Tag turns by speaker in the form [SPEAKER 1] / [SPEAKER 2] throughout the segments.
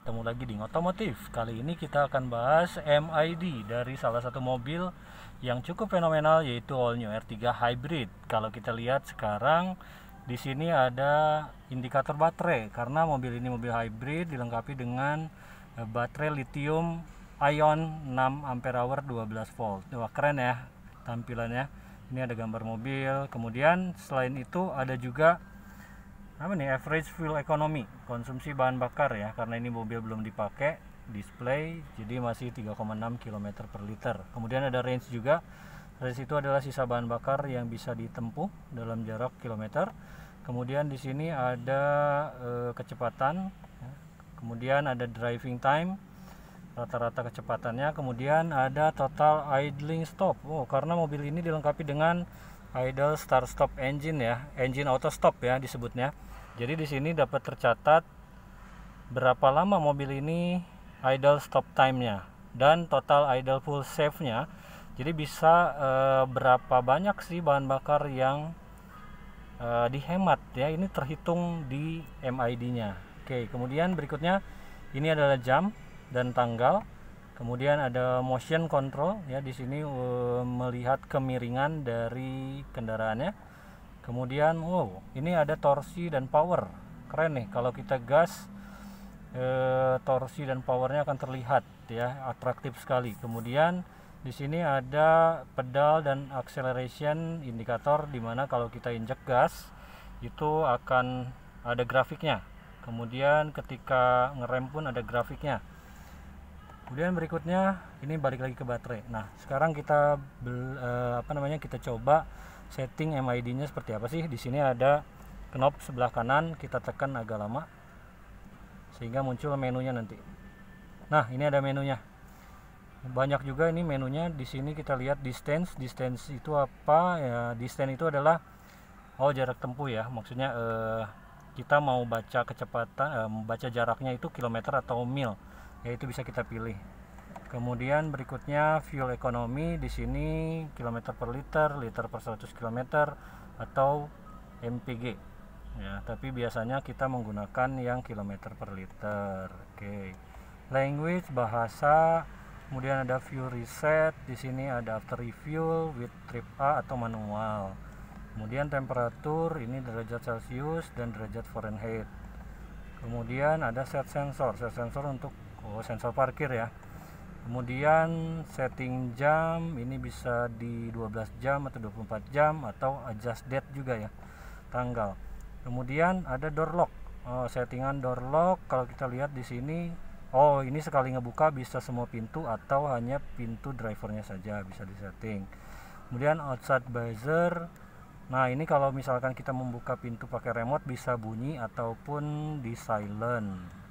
[SPEAKER 1] ketemu lagi di Otomotif. Kali ini kita akan bahas MID dari salah satu mobil yang cukup fenomenal, yaitu All New R3 Hybrid. Kalau kita lihat sekarang di sini ada indikator baterai karena mobil ini mobil hybrid dilengkapi dengan baterai lithium ion 6 ampere hour 12 volt. Wah, keren ya tampilannya. Ini ada gambar mobil. Kemudian selain itu ada juga average fuel economy, konsumsi bahan bakar ya, karena ini mobil belum dipakai display, jadi masih 3,6 km per liter. Kemudian ada range juga. Range itu adalah sisa bahan bakar yang bisa ditempuh dalam jarak kilometer. Kemudian di sini ada kecepatan, kemudian ada driving time, rata-rata kecepatannya. Kemudian ada total idling stop. Karena mobil ini dilengkapi dengan idle start stop engine ya, engine auto stop ya disebutnya. Jadi di sini dapat tercatat berapa lama mobil ini idle stop time-nya dan total idle full save-nya. Jadi bisa berapa banyak sih bahan bakar yang dihemat ya. Ini terhitung di MID-nya. Oke, kemudian berikutnya ini adalah jam dan tanggal. Kemudian ada motion control ya, di sini melihat kemiringan dari kendaraannya. Kemudian ini ada torsi dan power. Keren nih, kalau kita gas torsi dan powernya akan terlihat ya, atraktif sekali. Kemudian di sini ada pedal dan acceleration indikator, dimana kalau kita injek gas itu akan ada grafiknya. Kemudian ketika ngerem pun ada grafiknya. Kemudian berikutnya ini balik lagi ke baterai. Nah, sekarang kita kita coba setting MID-nya seperti apa sih. Di sini ada knob sebelah kanan, kita tekan agak lama sehingga muncul menunya nanti. Nah, ini ada menunya. Banyak juga ini menunya. Di sini kita lihat distance. Distance itu apa ya? Distance itu adalah jarak tempuh ya. Maksudnya kita mau baca kecepatan, baca jaraknya itu kilometer atau mil. Ya, itu bisa kita pilih. Kemudian berikutnya fuel economy, di sini kilometer per liter, liter per 100 km atau MPG. Ya, tapi biasanya kita menggunakan yang kilometer per liter. Oke. Language, bahasa. Kemudian ada fuel reset, di sini ada after refuel with trip A atau manual. Kemudian temperatur, ini derajat Celcius dan derajat Fahrenheit. Kemudian ada set sensor untuk sensor parkir ya. Kemudian setting jam, ini bisa di 12 jam atau 24 jam atau adjust date juga ya, tanggal. Kemudian ada door lock. Settingan door lock, kalau kita lihat di sini, ini sekali ngebuka bisa semua pintu atau hanya pintu drivernya saja bisa disetting. Kemudian outside buzzer. Nah, ini kalau misalkan kita membuka pintu pakai remote bisa bunyi ataupun di silent.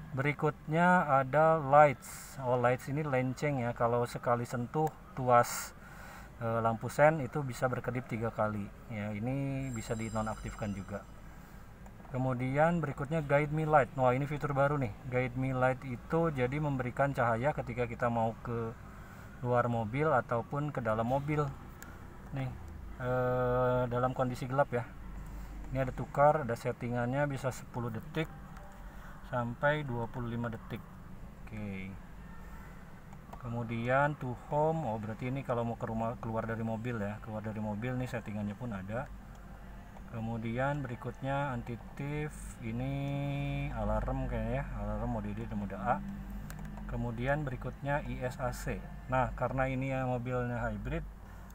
[SPEAKER 1] Berikutnya ada lights. Lights ini lenceng ya, kalau sekali sentuh tuas lampu sen itu bisa berkedip 3 kali ya. Ini bisa dinonaktifkan juga. Kemudian berikutnya guide me light. Ini fitur baru nih. Guide me light itu jadi memberikan cahaya ketika kita mau ke luar mobil ataupun ke dalam mobil nih, dalam kondisi gelap ya. Ini ada tukar, ada settingannya, bisa 10 detik sampai 25 detik. Oke. Kemudian to home, berarti ini kalau mau ke rumah, keluar dari mobil ya, keluar dari mobil nih settingannya pun ada. Kemudian berikutnya anti thief, ini alarm kayaknya ya, alarm mode D dan mode A. Kemudian berikutnya ISAC. Nah, karena ini ya mobilnya hybrid,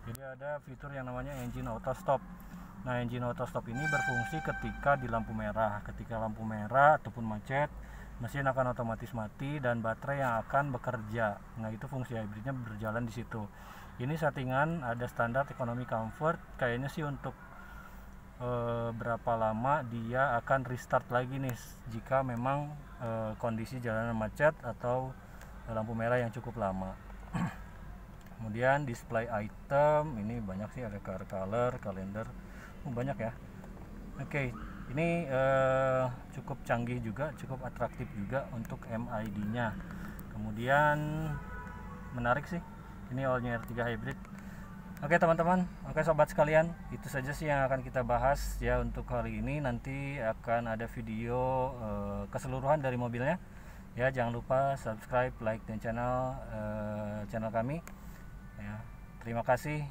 [SPEAKER 1] jadi ada fitur yang namanya engine auto stop. Nah, engine auto stop ini berfungsi ketika di lampu merah. Ketika lampu merah ataupun macet, mesin akan otomatis mati dan baterai yang akan bekerja. Nah, itu fungsi hybridnya berjalan di situ. Ini settingan ada standar, ekonomi, comfort. Kayaknya sih untuk berapa lama dia akan restart lagi nih jika memang kondisi jalanan macet atau lampu merah yang cukup lama. Kemudian display item, ini banyak sih, ada car color, kalender, banyak ya. Oke, ini cukup canggih juga, cukup atraktif juga untuk MID-nya. Kemudian menarik sih, ini All New R3 Hybrid. Oke teman-teman, oke sobat sekalian, itu saja sih yang akan kita bahas ya untuk hari ini. Nanti akan ada video keseluruhan dari mobilnya. Ya, jangan lupa subscribe, like dan channel kami. Ya, terima kasih.